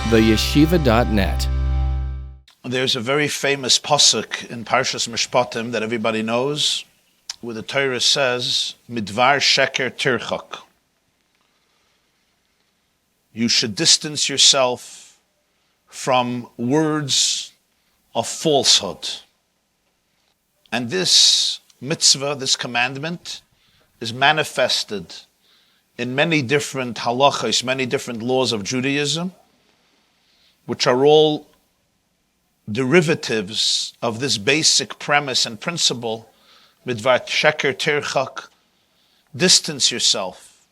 theyeshiva.net. There's a very famous pasuk in Parshas Mishpatim that everybody knows, where the Torah says, Midvar sheker tirchak. You should distance yourself from words of falsehood. And this mitzvah, this commandment, is manifested in many different halachos, many different laws of Judaism, which are all derivatives of this basic premise and principle, midvar sheker tirchak, distance yourself,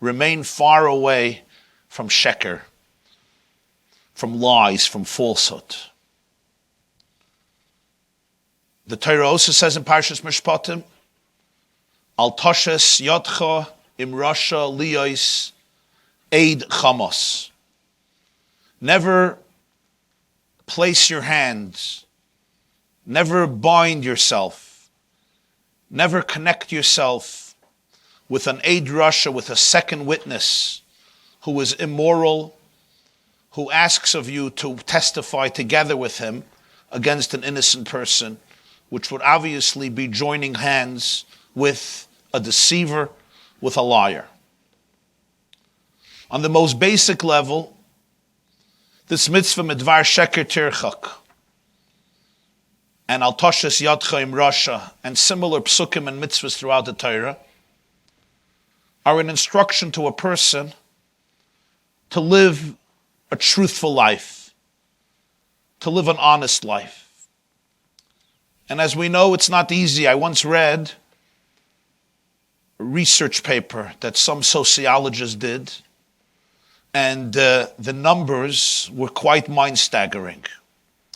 remain far away from sheker, from lies, from falsehood. The Torah also says in Parshas Mishpatim, Al toshes yodcha im rasha liyos eid chamos. Never place your hands, never bind yourself, never connect yourself with an eid rasha, with a second witness who is immoral, who asks of you to testify together with him against an innocent person, which would obviously be joining hands with a deceiver, with a liar. On the most basic level, this mitzvah midvar sheker tirchak and al toshes yadcha im rasha and similar psukim and mitzvahs throughout the Torah are an instruction to a person to live a truthful life, to live an honest life. And as we know, it's not easy. I once read a research paper that some sociologists did, and the numbers were quite mind-staggering.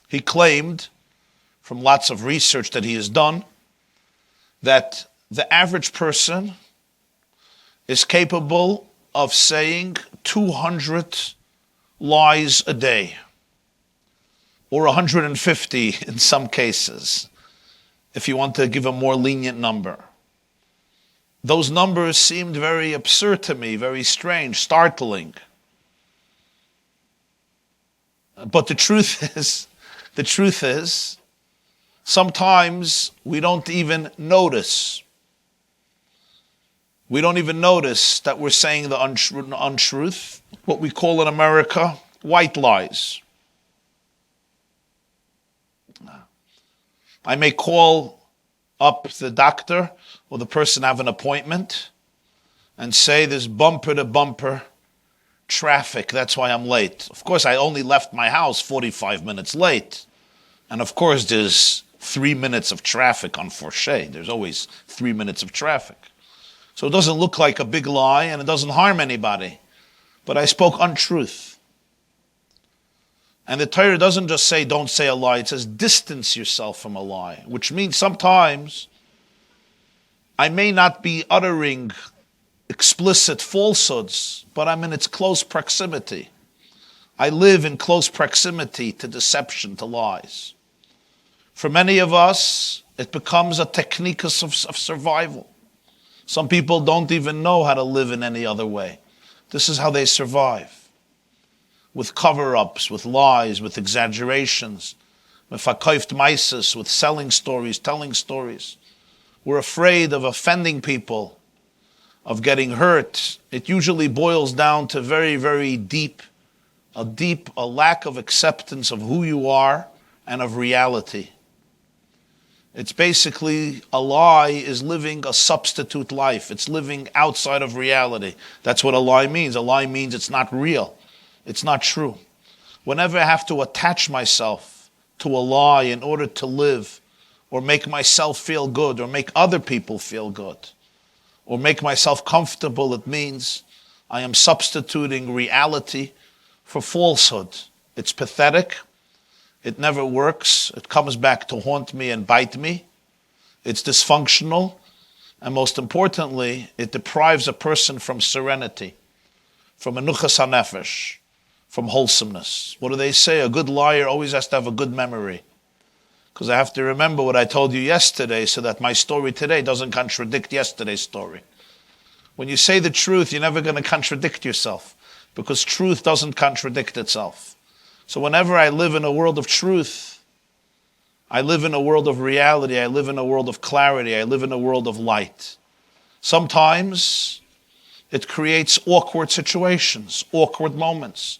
He claimed, from lots of research that he has done, that the average person is capable of saying 200 lies a day, or 150 in some cases, if you want to give a more lenient number. Those numbers seemed very absurd to me, very strange, startling. But the truth is, sometimes we don't even notice. We don't even notice that we're saying the untruth, what we call in America, white lies. I may call up the doctor or the person have an appointment and say there's bumper-to-bumper traffic, that's why I'm late. Of course, I only left my house 45 minutes late. And of course, there's 3 minutes of traffic on Forche. There's always 3 minutes of traffic. So it doesn't look like a big lie and it doesn't harm anybody. But I spoke untruth. And the Torah doesn't just say, don't say a lie. It says, distance yourself from a lie, which means sometimes I may not be uttering explicit falsehoods, but I'm in its close proximity. I live in close proximity to deception, to lies. For many of us, it becomes a technique of survival. Some people don't even know how to live in any other way. This is how they survive. With cover-ups, with lies, with exaggerations, with fakayft maises, with selling stories, telling stories. We're afraid of offending people, of getting hurt. It usually boils down to very, very deep, a lack of acceptance of who you are and of reality. It's basically a lie is living a substitute life. It's living outside of reality. That's what a lie means. A lie means it's not real. It's not true. Whenever I have to attach myself to a lie in order to live, or make myself feel good, or make other people feel good, or make myself comfortable, it means I am substituting reality for falsehood. It's pathetic. It never works. It comes back to haunt me and bite me. It's dysfunctional. And most importantly, it deprives a person from serenity, from menuchas hanefesh, from wholesomeness. What do they say? A good liar always has to have a good memory. Because I have to remember what I told you yesterday so that my story today doesn't contradict yesterday's story. When you say the truth, you're never going to contradict yourself. because truth doesn't contradict itself. So whenever I live in a world of truth, I live in a world of reality, I live in a world of clarity, I live in a world of light. Sometimes it creates awkward situations, awkward moments.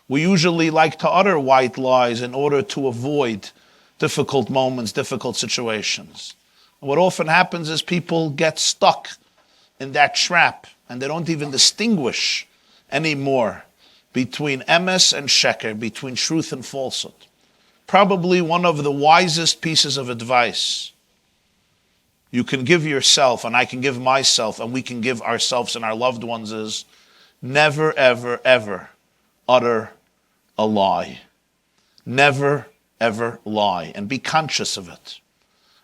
We usually like to utter white lies in order to avoid difficult moments, difficult situations. And what often happens is people get stuck in that trap and they don't even distinguish anymore between emes and sheker, between truth and falsehood. Probably one of the wisest pieces of advice you can give yourself, and I can give myself, and we can give ourselves and our loved ones is never, ever, ever utter a lie. Never, ever lie, and be conscious of it.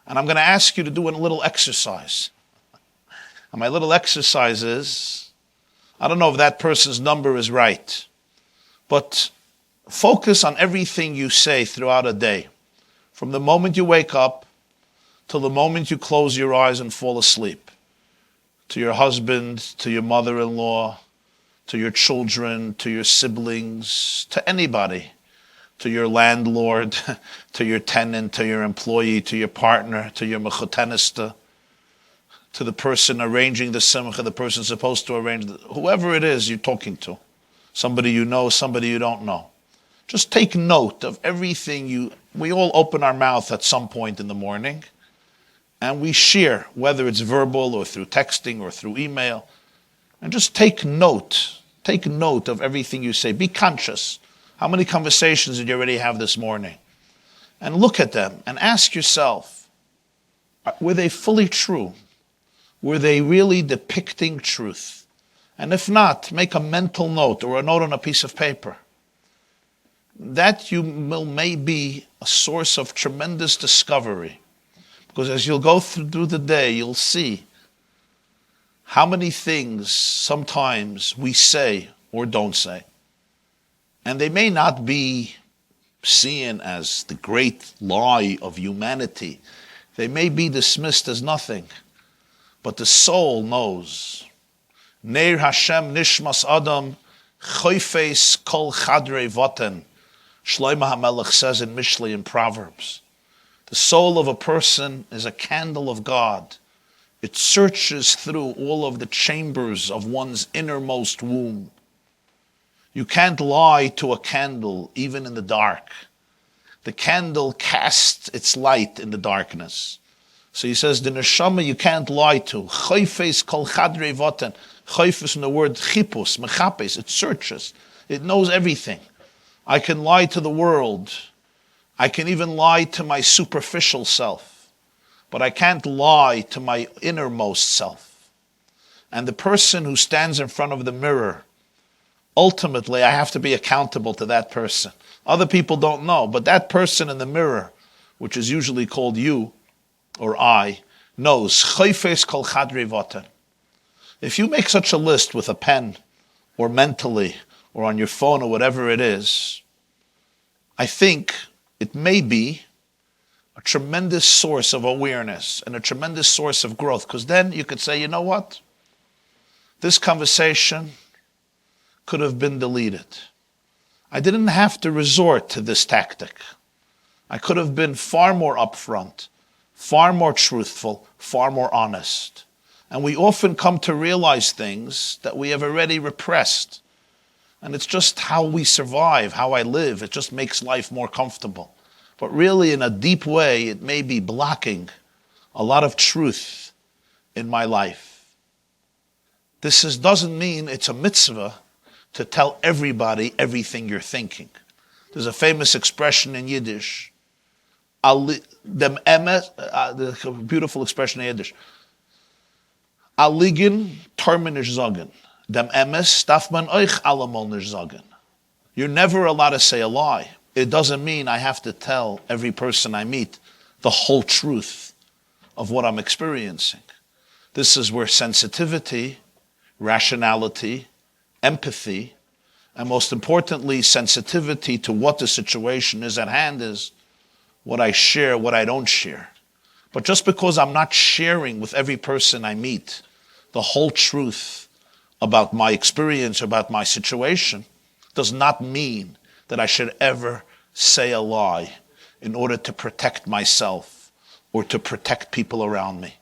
And I'm going to ask you to do a little exercise. And my little exercise is, I don't know if that person's number is right, but focus on everything you say throughout a day. From the moment you wake up till the moment you close your eyes and fall asleep. To your husband, to your mother-in-law, to your children, to your siblings, to anybody. To your landlord, to your tenant, to your employee, to your partner, to your mechutenista, to the person arranging the simcha, the person supposed to arrange, whoever it is you're talking to. Somebody you know, somebody you don't know. Just take note of everything we all open our mouth at some point in the morning, and we share, whether it's verbal or through texting or through email, and just take note of everything you say. Be conscious. How many conversations did you already have this morning? And look at them and ask yourself, were they fully true? Were they really depicting truth? And if not, make a mental note or a note on a piece of paper. That may be a source of tremendous discovery. Because as you'll go through the day, you'll see how many things sometimes we say or don't say. And they may not be seen as the great lie of humanity. They may be dismissed as nothing. But the soul knows. Neir Hashem nishmas Adam choifes kol chadrei voten. Shlomo HaMelech says in Mishlei in Proverbs. The soul of a person is a candle of God. It searches through all of the chambers of one's innermost womb. You can't lie to a candle, even in the dark. The candle casts its light in the darkness. So he says, the neshama you can't lie to. Choifes kol chadrei voten. Choifes from the word chipus, mechapes. It searches. It knows everything. I can lie to the world. I can even lie to my superficial self. But I can't lie to my innermost self. And the person who stands in front of the mirror, ultimately, I have to be accountable to that person. Other people don't know, but that person in the mirror, which is usually called you or I, knows. Choifes kol chadrei voten. If you make such a list with a pen or mentally or on your phone or whatever it is, I think it may be a tremendous source of awareness and a tremendous source of growth, because then you could say, you know what? This conversation could have been deleted. I didn't have to resort to this tactic. I could have been far more upfront, far more truthful, far more honest. And we often come to realize things that we have already repressed. And it's just how we survive, how I live. It just makes life more comfortable. But really, in a deep way, it may be blocking a lot of truth in my life. This doesn't mean it's a mitzvah to tell everybody everything you're thinking. There's a famous expression in Yiddish, the beautiful expression in Yiddish, Alligin terminisch sagen. Dem emes darf man euch allemal nicht sagen. You're never allowed to say a lie. It doesn't mean I have to tell every person I meet the whole truth of what I'm experiencing. This is where sensitivity, rationality, empathy, and most importantly, sensitivity to what the situation is at hand is what I share, what I don't share. But just because I'm not sharing with every person I meet the whole truth about my experience, about my situation, does not mean that I should ever say a lie in order to protect myself or to protect people around me.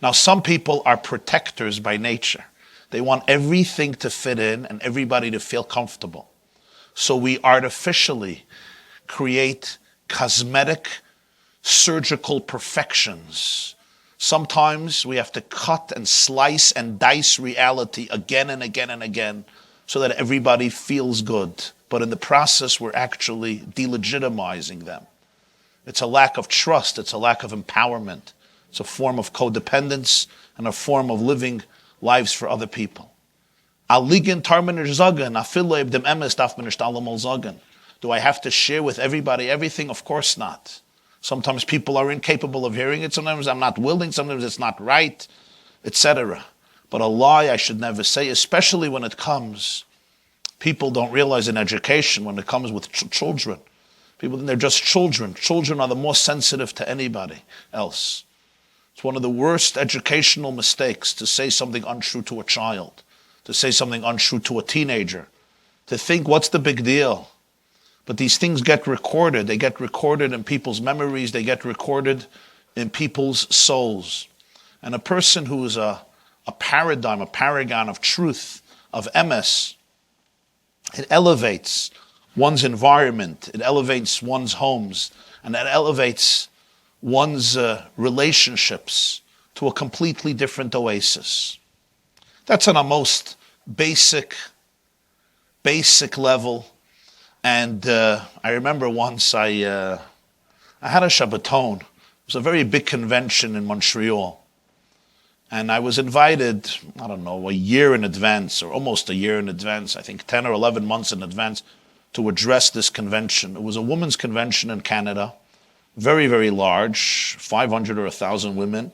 Now, some people are protectors by nature. They want everything to fit in and everybody to feel comfortable. So we artificially create cosmetic, surgical perfections. Sometimes we have to cut and slice and dice reality again and again and again so that everybody feels good. But in the process, we're actually delegitimizing them. It's a lack of trust. It's a lack of empowerment. It's a form of codependence and a form of living lives for other people. Do I have to share with everybody everything? Of course not. Sometimes people are incapable of hearing it. Sometimes I'm not willing. Sometimes it's not right, etc. But a lie I should never say, especially when it comes. People don't realize in education when it comes with children. People think they're just children. Children are the most sensitive to anybody else. It's one of the worst educational mistakes to say something untrue to a child, to say something untrue to a teenager, to think, what's the big deal? But these things get recorded. They get recorded in people's memories. They get recorded in people's souls. And a person who is a paradigm, a paragon of truth, of emes, it elevates one's environment. It elevates one's homes. And it elevates one's relationships to a completely different oasis. That's on a most basic level. And I remember once I had a Shabbaton. It was a very big convention in Montreal. And I was invited, I don't know, a year in advance, or almost a year in advance, I think 10 or 11 months in advance, to address this convention. It was a women's convention in Canada, very, very large, 500 or 1,000 women.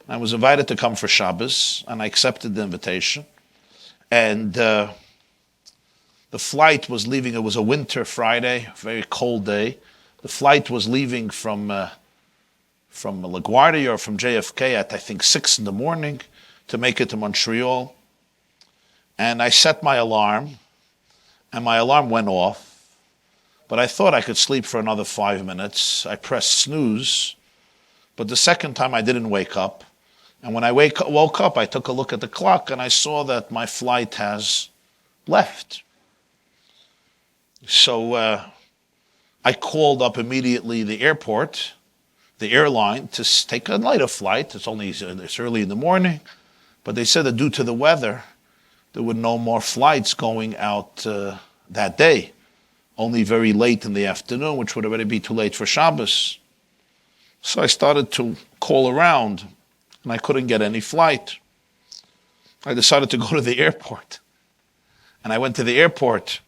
I was invited to come for Shabbos, and I accepted the invitation. And the flight was leaving. It was a winter Friday, a very cold day. The flight was leaving from LaGuardia or from JFK at, I think, 6 in the morning to make it to Montreal. And I set my alarm, and my alarm went off. But I thought I could sleep for another 5 minutes. I pressed snooze. But the second time I didn't wake up. And when I woke up, I took a look at the clock, and I saw that my flight has left. So I called up immediately the airport, the airline, to take a lighter flight. It's early in the morning. But they said that due to the weather, there were no more flights going out that day. Only very late in the afternoon, which would already be too late for Shabbos. So I started to call around, and I couldn't get any flight. I decided to go to the airport. And I went to the airport,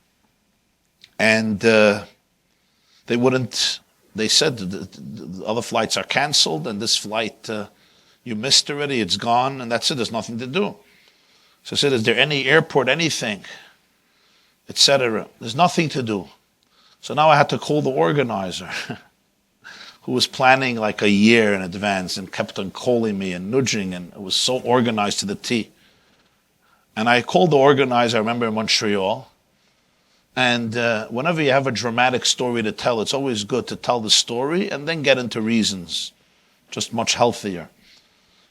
and they said the other flights are canceled, and this flight you missed already, it's gone, and that's it, there's nothing to do. So I said, is there any airport, anything, etc.? There's nothing to do. So now I had to call the organizer, who was planning like a year in advance and kept on calling me and nudging, and it was so organized to the T. And I called the organizer, I remember in Montreal, and whenever you have a dramatic story to tell, it's always good to tell the story and then get into reasons, just much healthier.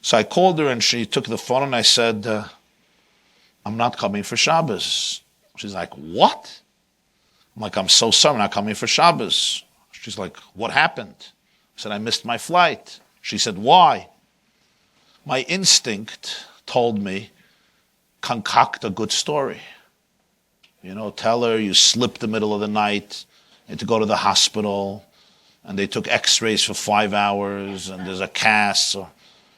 So I called her and she took the phone and I said, I'm not coming for Shabbos. She's like, what? I'm like, I'm so sorry, I'm not coming for Shabbos. She's like, what happened? I said, I missed my flight. She said, why? My instinct told me, concoct a good story. You know, tell her you slipped the middle of the night, you had to go to the hospital, and they took x-rays for 5 hours, and there's a cast, or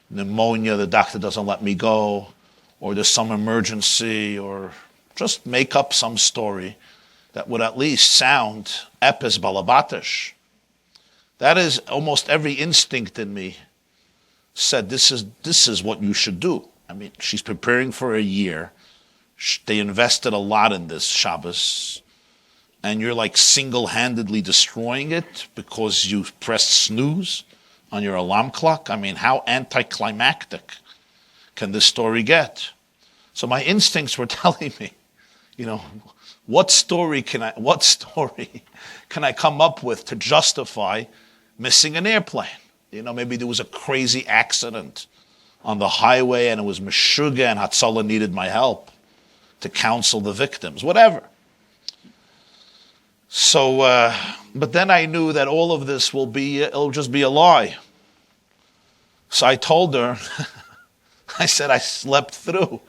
pneumonia, the doctor doesn't let me go, or there's some emergency, or just make up some story that would at least sound epis balabatish. That is, almost every instinct in me said, this is what you should do. I mean, she's preparing for a year. They invested a lot in this Shabbos, and you're like single-handedly destroying it because you pressed snooze on your alarm clock. I mean, how anticlimactic can this story get? So my instincts were telling me, what story can I come up with to justify missing an airplane? Maybe there was a crazy accident on the highway and it was Meshuggah and Hatzalah needed my help to counsel the victims, whatever. So, but then I knew that all of this it'll just be a lie. So I told her, I said, I slept through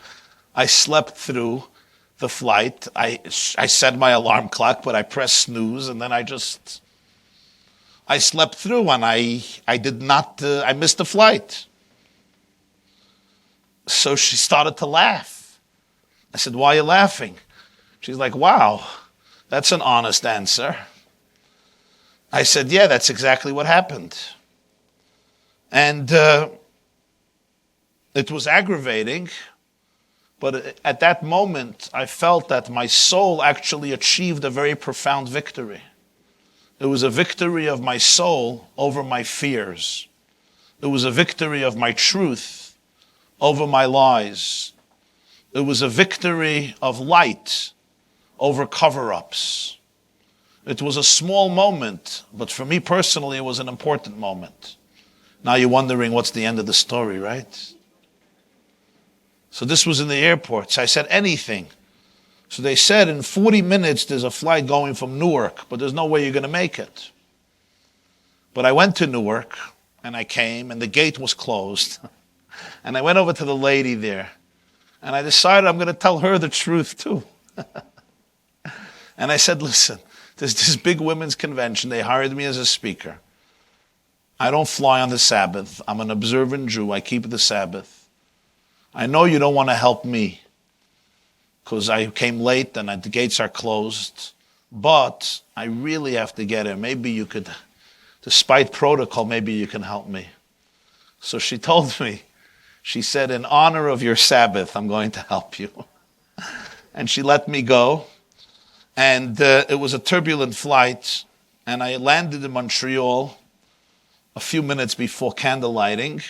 the flight. I set my alarm clock, but I pressed snooze, and then I slept through, and I missed the flight. So she started to laugh. I said, why are you laughing? She's like, wow, that's an honest answer. I said, yeah, that's exactly what happened. And it was aggravating, but at that moment, I felt that my soul actually achieved a very profound victory. It was a victory of my soul over my fears. It was a victory of my truth over my lies. It was a victory of light over cover-ups. It was a small moment, but for me personally, it was an important moment. Now you're wondering what's the end of the story, right? So this was in the airport. So I said, anything. So they said, in 40 minutes, there's a flight going from Newark, but there's no way you're going to make it. But I went to Newark, and I came, and the gate was closed. And I went over to the lady there, and I decided I'm going to tell her the truth too. And I said, listen, there's this big women's convention. They hired me as a speaker. I don't fly on the Sabbath. I'm an observant Jew. I keep the Sabbath. I know you don't want to help me because I came late and the gates are closed, but I really have to get here. Maybe you could, despite protocol, maybe you can help me. So she told me, she said, in honor of your Sabbath, I'm going to help you. And she let me go. And it was a turbulent flight. And I landed in Montreal a few minutes before candle lighting.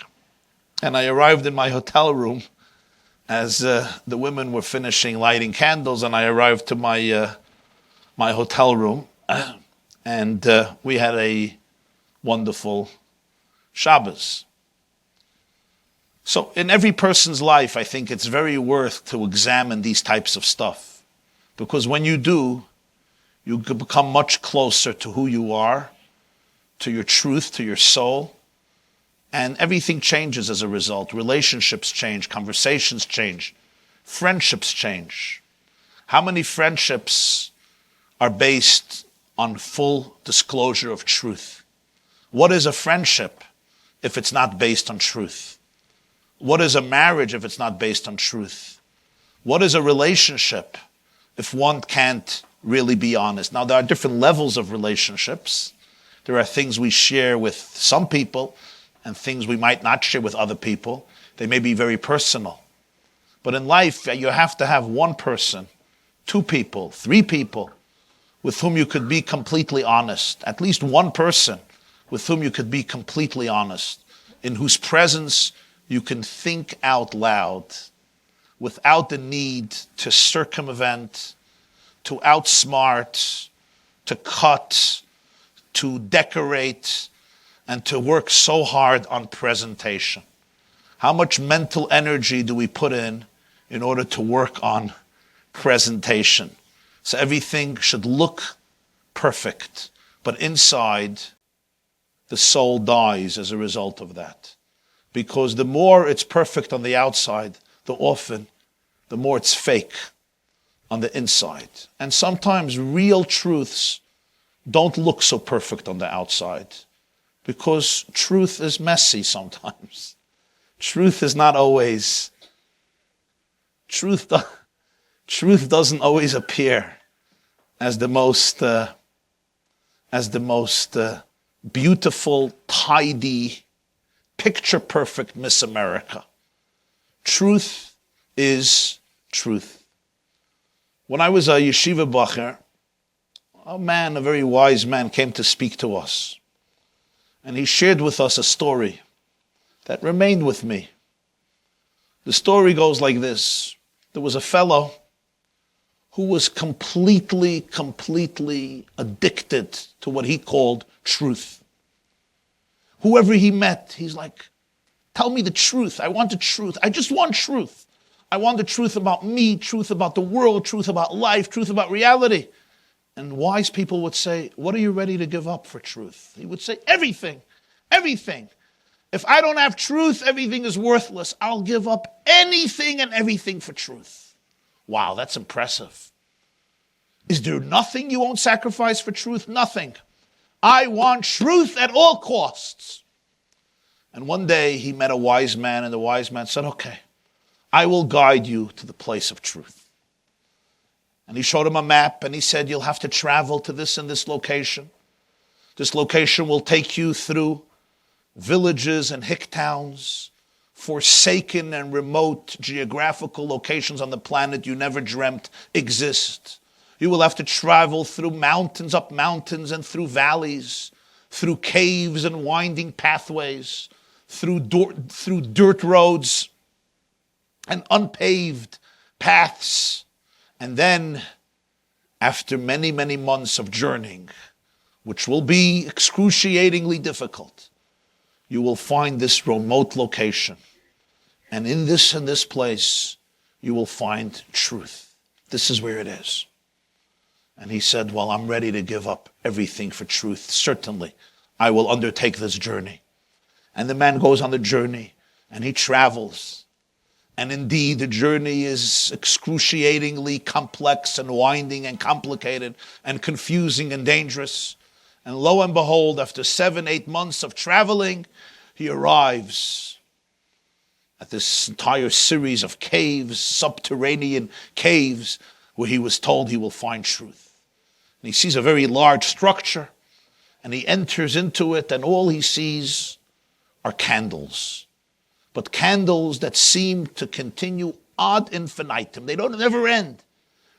And I arrived in my hotel room as the women were finishing lighting candles. And I arrived to my hotel room. And we had a wonderful Shabbos. So in every person's life, I think it's very worth to examine these types of stuff. Because when you do, you can become much closer to who you are, to your truth, to your soul. And everything changes as a result. Relationships change, conversations change, friendships change. How many friendships are based on full disclosure of truth? What is a friendship if it's not based on truth? What is a marriage if it's not based on truth? What is a relationship if one can't really be honest? Now, there are different levels of relationships. There are things we share with some people and things we might not share with other people. They may be very personal. But in life, you have to have one person, two people, three people with whom you could be completely honest. At least one person with whom you could be completely honest, in whose presence you can think out loud without the need to circumvent, to outsmart, to cut, to decorate, and to work so hard on presentation. How much mental energy do we put in order to work on presentation? So everything should look perfect, but inside, the soul dies as a result of that. Because the more it's perfect on the outside, the more it's fake on the inside. And sometimes real truths don't look so perfect on the outside because truth is messy sometimes. Truth doesn't always appear as the most beautiful, tidy, picture-perfect Miss America. Truth is truth. When I was a yeshiva bacher, a very wise man, came to speak to us. And he shared with us a story that remained with me. The story goes like this. There was a fellow who was completely addicted to what he called truth. Whoever he met, he's like, tell me the truth. I want the truth. I just want truth. I want the truth about me, truth about the world, truth about life, truth about reality. And wise people would say, what are you ready to give up for truth? He would say, everything, everything. If I don't have truth, everything is worthless. I'll give up anything and everything for truth. Wow, that's impressive. Is there nothing you won't sacrifice for truth? Nothing. I want truth at all costs. And one day he met a wise man, and the wise man said, okay, I will guide you to the place of truth. And he showed him a map, and he said, you'll have to travel to this and this location. This location will take you through villages and hick towns, forsaken and remote geographical locations on the planet you never dreamt exist. You will have to travel through mountains, up mountains, and through valleys, through caves and winding pathways, through dirt roads and unpaved paths. And then, after many, many months of journeying, which will be excruciatingly difficult, you will find this remote location. And in this place, you will find truth. This is where it is. And he said, well, I'm ready to give up everything for truth. Certainly, I will undertake this journey. And the man goes on the journey, and he travels. And indeed, the journey is excruciatingly complex and winding and complicated and confusing and dangerous. And lo and behold, after 7-8 months of traveling, he arrives at this entire series of caves, subterranean caves, where he was told he will find truth. And he sees a very large structure, and he enters into it, and all he sees are candles. But candles that seem to continue ad infinitum. They don't never end.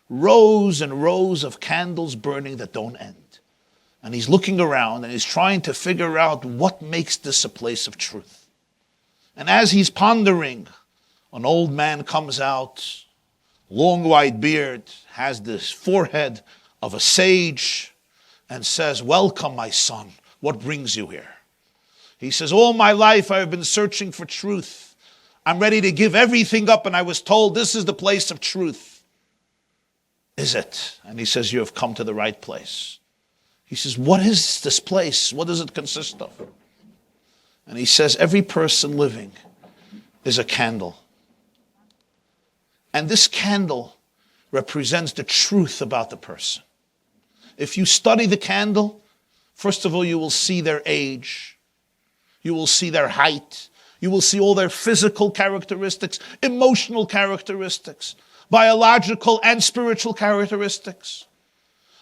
Rows and rows of candles burning that don't end. And he's looking around, and he's trying to figure out what makes this a place of truth. And as he's pondering, an old man comes out, long white beard, has this forehead of a sage, and says, welcome, my son. What brings you here? He says, all my life I have been searching for truth. I'm ready to give everything up, and I was told this is the place of truth. Is it? And he says, you have come to the right place. He says, what is this place? What does it consist of? And he says, every person living is a candle. And this candle represents the truth about the person. If you study the candle, first of all, you will see their age. You will see their height. You will see all their physical characteristics, emotional characteristics, biological and spiritual characteristics.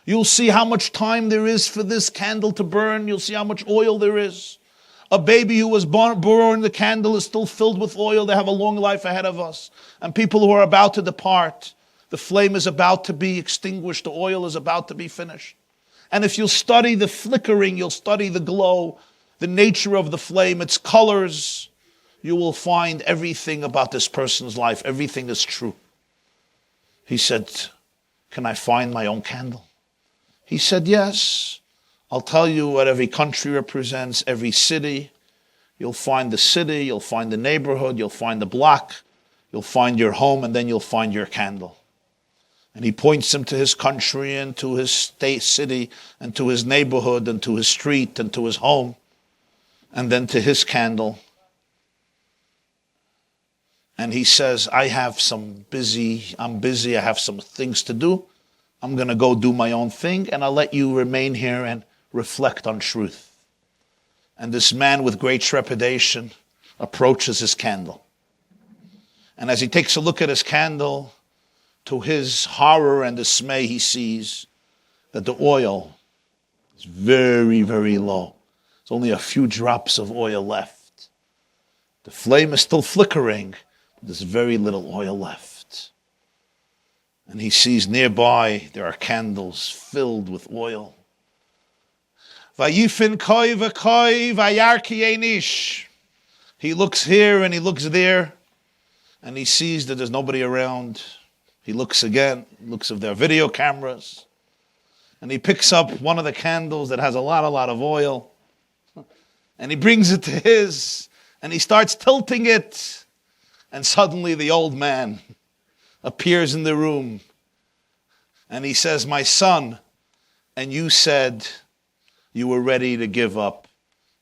You'll see how much time there is for this candle to burn. You'll see how much oil there is. A baby who was born, the candle is still filled with oil. They have a long life ahead of us. And people who are about to depart, the flame is about to be extinguished. The oil is about to be finished. And if you'll study the flickering, you'll study the glow, the nature of the flame, its colors, you will find everything about this person's life. Everything is true. He said, can I find my own candle? He said, yes. I'll tell you what every country represents, every city. You'll find the city, you'll find the neighborhood, you'll find the block, you'll find your home, and then you'll find your candle. And he points him to his country and to his state, city, and to his neighborhood, and to his street, and to his home, and then to his candle. And he says, I'm busy, I have some things to do. I'm going to go do my own thing, and I'll let you remain here and reflect on truth. And this man with great trepidation approaches his candle. And as he takes a look at his candle, to his horror and dismay, he sees that the oil is very, very low. There's only a few drops of oil left. The flame is still flickering, but there's very little oil left. And he sees nearby there are candles filled with oil. Vayifin koi v'koi vayarki einish. He looks here and he looks there, and he sees that there's nobody around. He looks again, looks of their video cameras, and he picks up one of the candles that has a lot of oil, and he brings it to his, and he starts tilting it, and suddenly the old man appears in the room, and he says, "My son, and you said you were ready to give up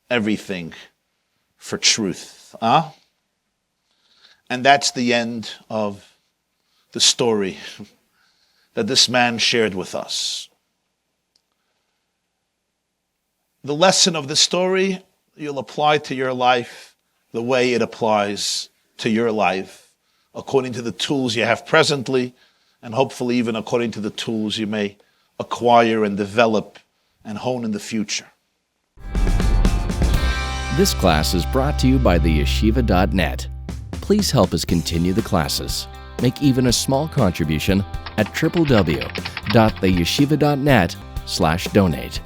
everything for truth." Huh? And that's the end of the story that this man shared with us. The lesson of the story you'll apply to your life the way it applies to your life, according to the tools you have presently, and hopefully even according to the tools you may acquire and develop and hone in the future. This class is brought to you by theyeshiva.net. Please help us continue the classes. Make even a small contribution at www.theyeshiva.net/donate.